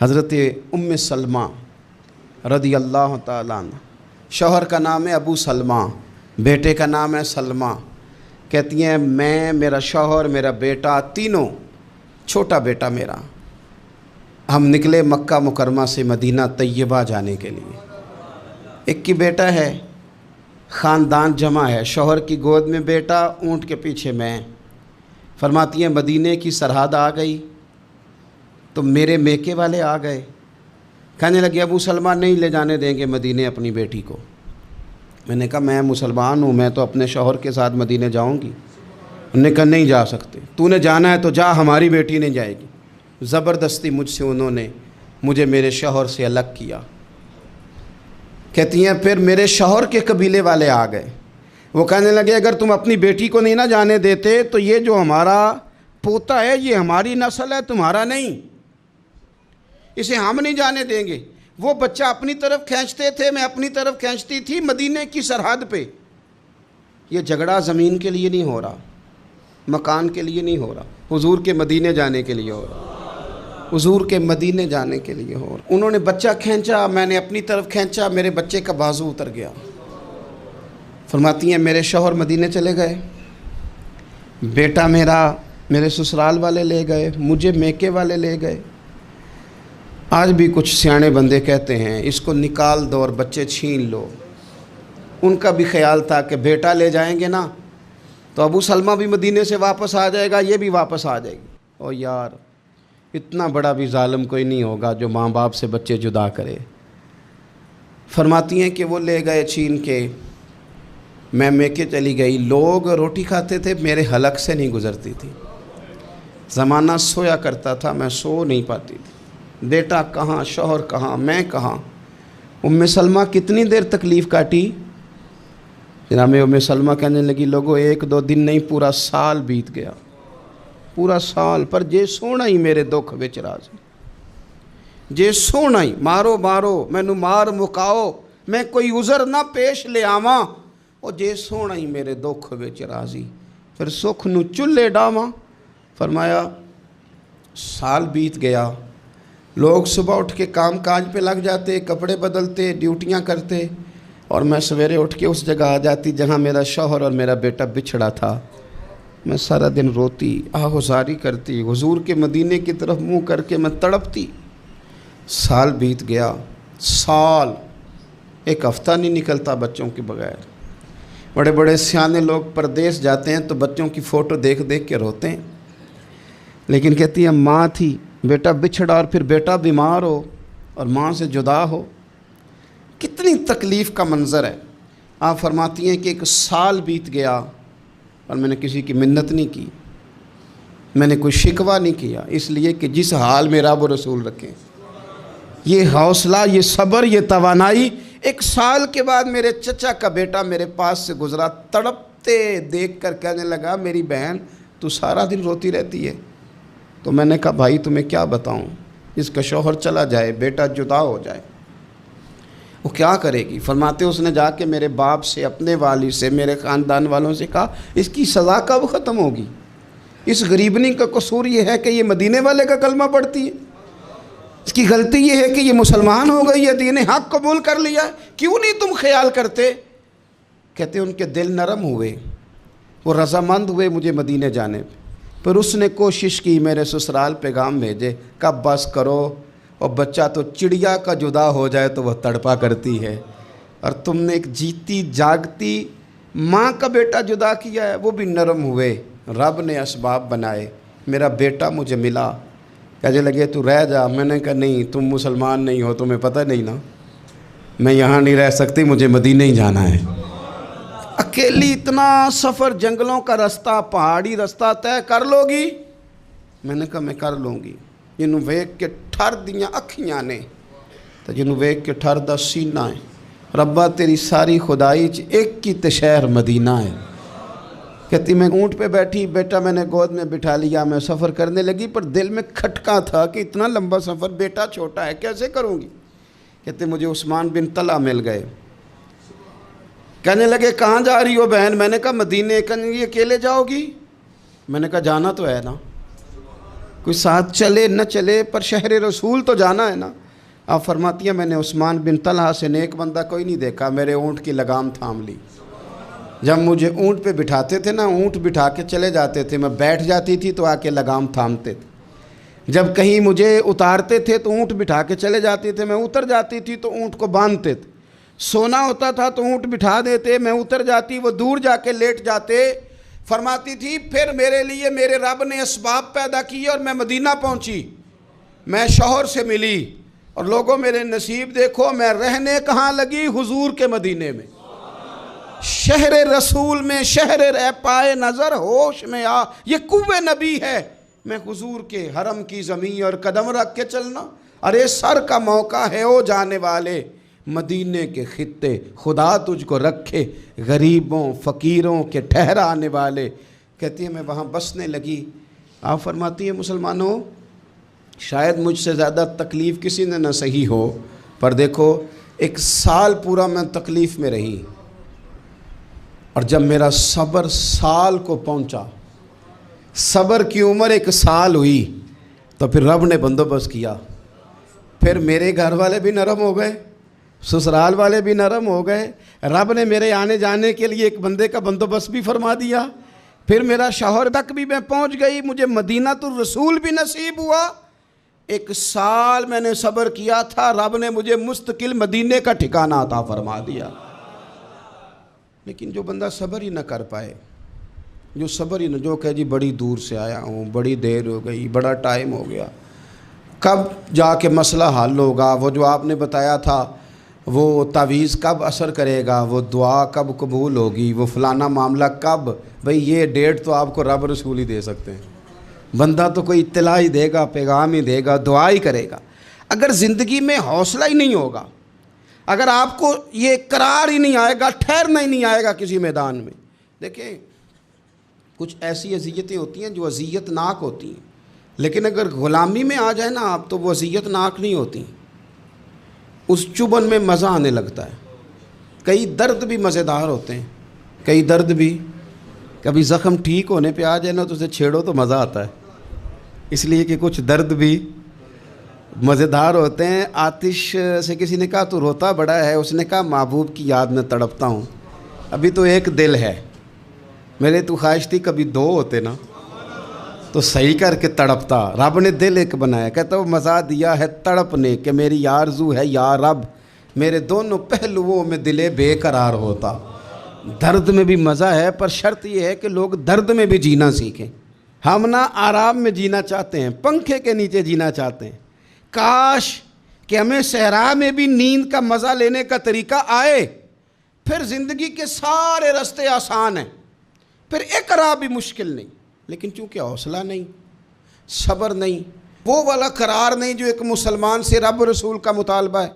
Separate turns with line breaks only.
حضرت ام سلمہ رضی اللہ تعالیٰ عنہ، شوہر کا نام ہے ابو سلمہ، بیٹے کا نام ہے سلمہ۔ کہتی ہیں میں، میرا شوہر، میرا بیٹا، تینوں، چھوٹا بیٹا میرا، ہم نکلے مکہ مکرمہ سے مدینہ طیبہ جانے کے لیے۔ ایک ہی بیٹا ہے، خاندان جمع ہے، شوہر کی گود میں بیٹا، اونٹ کے پیچھے میں۔ فرماتی ہیں مدینے کی سرحد آ گئی تو میرے میکے والے آ گئے، کہنے لگے ابو سلمہ نہیں لے جانے دیں گے مدینے اپنی بیٹی کو۔ میں نے کہا میں مسلمان ہوں، میں تو اپنے شوہر کے ساتھ مدینے جاؤں گی۔ انہوں نے کہا نہیں جا سکتے، تو نے جانا ہے تو جا، ہماری بیٹی نہیں جائے گی۔ زبردستی مجھ سے انہوں نے مجھے میرے شوہر سے الگ کیا۔ کہتی ہیں پھر میرے شوہر کے قبیلے والے آ گئے، وہ کہنے لگے اگر تم اپنی بیٹی کو نہیں نہ جانے دیتے تو یہ جو ہمارا پوتا ہے یہ ہماری نسل ہے، تمہارا نہیں، اسے ہم نہیں جانے دیں گے۔ وہ بچہ اپنی طرف کھینچتے تھے، میں اپنی طرف کھینچتی تھی، مدینے کی سرحد پہ۔ یہ جھگڑا زمین کے لیے نہیں ہو رہا، مکان کے لیے نہیں ہو رہا، حضور کے مدینے جانے کے لیے ہو رہا، حضور کے مدینے جانے کے لیے ہو رہا۔ انہوں نے بچہ کھینچا، میں نے اپنی طرف کھینچا، میرے بچے کا بازو اتر گیا۔ فرماتی ہیں میرے شوہر مدینے چلے گئے، بیٹا میرا میرے سسرال والے لے گئے، مجھے میکے والے لے گئے۔ آج بھی کچھ سیانے بندے کہتے ہیں اس کو نکال دو اور بچے چھین لو۔ ان کا بھی خیال تھا کہ بیٹا لے جائیں گے نا تو ابو سلمہ بھی مدینے سے واپس آ جائے گا، یہ بھی واپس آ جائے گی۔ او یار، اتنا بڑا بھی ظالم کوئی نہیں ہوگا جو ماں باپ سے بچے جدا کرے۔ فرماتی ہیں کہ وہ لے گئے چھین کے، میں میکے چلی گئی۔ لوگ روٹی کھاتے تھے، میرے حلق سے نہیں گزرتی تھی۔ زمانہ سویا کرتا تھا، میں سو نہیں پاتی تھی۔ بیٹا کہاں، شوہر کہاں، میں کہاں۔ ام سلمہ کتنی دیر تکلیف کاٹی؟ جناب ام سلمہ کہنے لگی لوگوں ایک دو دن نہیں، پورا سال بیت گیا، پورا سال، پر جے سونا ہی میرے دکھ وچ راضی، جے سونا ہی مارو مارو مینو مار مکاؤ، میں کوئی عذر نہ پیش لے آواں، او جے سونا ہی میرے دکھ وچ راضی، پھر سکھ نو چلے ڈاواں۔ فرمایا سال بیت گیا، لوگ صبح اٹھ کے کام کاج پہ لگ جاتے، کپڑے بدلتے، ڈیوٹیاں کرتے، اور میں سویرے اٹھ کے اس جگہ آ جاتی جہاں میرا شوہر اور میرا بیٹا بچھڑا تھا۔ میں سارا دن روتی، آہوزاری کرتی، حضور کے مدینے کی طرف منہ کر کے میں تڑپتی۔ سال بیت گیا، سال، ایک ہفتہ نہیں نکلتا بچوں کے بغیر۔ بڑے بڑے سیانے لوگ پردیس جاتے ہیں تو بچوں کی فوٹو دیکھ دیکھ کے روتے ہیں، لیکن کہتی ہے ماں تھی، بیٹا بچھڑا اور پھر بیٹا بیمار ہو اور ماں سے جدا ہو، کتنی تکلیف کا منظر ہے۔ آپ فرماتی ہیں کہ ایک سال بیت گیا اور میں نے کسی کی منت نہیں کی، میں نے کوئی شکوہ نہیں کیا، اس لیے کہ جس حال میں رب و رسول رکھیں۔ یہ حوصلہ، یہ صبر، یہ توانائی۔ ایک سال کے بعد میرے چچا کا بیٹا میرے پاس سے گزرا، تڑپتے دیکھ کر کہنے لگا میری بہن تو سارا دن روتی رہتی ہے۔ تو میں نے کہا بھائی تمہیں کیا بتاؤں، اس کا شوہر چلا جائے، بیٹا جدا ہو جائے، وہ کیا کرے گی؟ فرماتے اس نے جا کے میرے باپ سے، اپنے والد سے، میرے خاندان والوں سے کہا اس کی سزا کب ختم ہوگی؟ اس غریبنی کا قصور یہ ہے کہ یہ مدینے والے کا کلمہ پڑھتی ہے، اس کی غلطی یہ ہے کہ یہ مسلمان ہو گئی ہے، دین حق قبول کر لیا ہے، کیوں نہیں تم خیال کرتے؟ کہتے ان کے دل نرم ہوئے، وہ رضامند ہوئے مجھے مدینے جانے پہ۔ پھر اس نے کوشش کی میرے سسرال پیغام بھیجے، کب بس کرو، اور بچہ تو چڑیا کا جدا ہو جائے تو وہ تڑپا کرتی ہے، اور تم نے ایک جیتی جاگتی ماں کا بیٹا جدا کیا ہے۔ وہ بھی نرم ہوئے، رب نے اسباب بنائے، میرا بیٹا مجھے ملا۔ کہنے لگے تو رہ جا، میں نے کہا نہیں، تم مسلمان نہیں ہو، تمہیں پتہ نہیں نا، میں یہاں نہیں رہ سکتی، مجھے مدینے ہی جانا ہے۔ اکیلی اتنا سفر، جنگلوں کا رستہ، پہاڑی رستہ طے کر لو گی؟ میں نے کہا میں کر لوں گی۔ جنوں ویک کے ٹھر دیاں اکھیاں نے تو جنوں ویک کے ٹھر دا سینہ ہے، ربا تیری ساری خدائی چ ایک کی تے شہر مدینہ ہے۔ کہتی میں اونٹ پہ بیٹھی، بیٹا میں نے گود میں بٹھا لیا، میں سفر کرنے لگی، پر دل میں کھٹکا تھا کہ اتنا لمبا سفر، بیٹا چھوٹا ہے، کیسے کروں گی؟ کہتے مجھے عثمان بن طلحہ مل گئے، کہنے لگے کہاں جا رہی ہو بہن؟ میں نے کہا مدینے۔ کہنے لگے اکیلے جاؤ گی؟ میں نے کہا جانا تو ہے نا، کوئی ساتھ چلے نہ چلے پر شہر رسول تو جانا ہے نا۔ آپ فرماتی ہیں میں نے عثمان بن طلحہ سے نیک بندہ کوئی نہیں دیکھا، میرے اونٹ کی لگام تھام لی۔ جب مجھے اونٹ پہ بٹھاتے تھے نا، اونٹ بٹھا کے چلے جاتے تھے، میں بیٹھ جاتی تھی تو آ کے لگام تھامتے تھے۔ جب کہیں مجھے اتارتے تھے تو اونٹ بٹھا کے چلے جاتے تھے، میں اتر جاتی تھی تو اونٹ کو باندھتے تھے۔ سونا ہوتا تھا تو اونٹ بٹھا دیتے، میں اتر جاتی، وہ دور جا کے لیٹ جاتے۔ فرماتی تھی پھر میرے لیے میرے رب نے اسباب پیدا کیے اور میں مدینہ پہنچی، میں شوہر سے ملی، اور لوگوں میرے نصیب دیکھو، میں رہنے کہاں لگی؟ حضور کے مدینے میں، شہر رسول میں، شہر رہ پائے نظر ہوش میں آ، یہ کوہ نبی ہے۔ میں حضور کے حرم کی زمین اور قدم رکھ کے چلنا، ارے سر کا موقع ہے او جانے والے، مدینے کے خطے خدا تجھ کو رکھے، غریبوں فقیروں کے ٹھہرانے والے۔ کہتی ہے میں وہاں بسنے لگی۔ آپ فرماتی ہیں مسلمانوں، شاید مجھ سے زیادہ تکلیف کسی نے نہ سہی ہو، پر دیکھو 1 سال پورا میں تکلیف میں رہی، اور جب میرا صبر سال کو پہنچا، صبر کی عمر 1 سال ہوئی، تو پھر رب نے بندوبست کیا۔ پھر میرے گھر والے بھی نرم ہو گئے، سسرال والے بھی نرم ہو گئے، رب نے میرے آنے جانے کے لیے ایک بندے کا بندوبست بھی فرما دیا۔ پھر میرا شوہر تک بھی میں پہنچ گئی، مجھے مدینہ الرسول بھی نصیب ہوا۔ 1 سال میں نے صبر کیا تھا، رب نے مجھے مستقل مدینے کا ٹھکانہ عطا فرما دیا۔ لیکن جو بندہ صبر ہی نہ کر پائے، جو صبر ہی نہ، جو کہ جی بڑی دور سے آیا ہوں، بڑی دیر ہو گئی، بڑا ٹائم ہو گیا، کب جا کے مسئلہ حل ہوگا؟ وہ جو آپ نے بتایا تھا وہ تعویذ کب اثر کرے گا، وہ دعا کب قبول ہوگی، وہ فلانا معاملہ کب؟ بھئی یہ ڈیٹ تو آپ کو رب رسول ہی دے سکتے ہیں، بندہ تو کوئی اطلاع ہی دے گا، پیغام ہی دے گا، دعا ہی کرے گا۔ اگر زندگی میں حوصلہ ہی نہیں ہوگا، اگر آپ کو یہ قرار ہی نہیں آئے گا، ٹھہرنا ہی نہیں آئے گا کسی میدان میں۔ دیکھیں کچھ ایسی اذیتیں ہوتی ہیں جو اذیت ناک ہوتی ہیں، لیکن اگر غلامی میں آ جائے نا آپ تو وہ اذیت ناک نہیں ہوتی، اس چبھن میں مزہ آنے لگتا ہے۔ کئی درد بھی مزیدار ہوتے ہیں، کئی درد بھی، کبھی زخم ٹھیک ہونے پہ آ جائے نا تو اسے چھیڑو تو مزہ آتا ہے، اس لیے کہ کچھ درد بھی مزیدار ہوتے ہیں۔ آتش سے کسی نے کہا تو روتا بڑا ہے، اس نے کہا محبوب کی یاد میں تڑپتا ہوں، ابھی تو ایک دل ہے، میرے تو خواہش تھی کبھی 2 ہوتے نا تو صحیح کر کے تڑپتا۔ رب نے دل ایک بنایا، کہتا وہ مزہ دیا ہے تڑپنے کہ میری آرزو ہے یا رب میرے دونوں پہلوؤں میں دل بے قرار ہوتا۔ درد میں بھی مزہ ہے، پر شرط یہ ہے کہ لوگ درد میں بھی جینا سیکھیں۔ ہم نہ آرام میں جینا چاہتے ہیں، پنکھے کے نیچے جینا چاہتے ہیں۔ کاش کہ ہمیں صحرا میں بھی نیند کا مزہ لینے کا طریقہ آئے، پھر زندگی کے سارے راستے آسان ہیں، پھر اقرا بھی مشکل نہیں۔ لیکن چونکہ حوصلہ نہیں، صبر نہیں، وہ والا قرار نہیں جو ایک مسلمان سے رب رسول کا مطالبہ ہے۔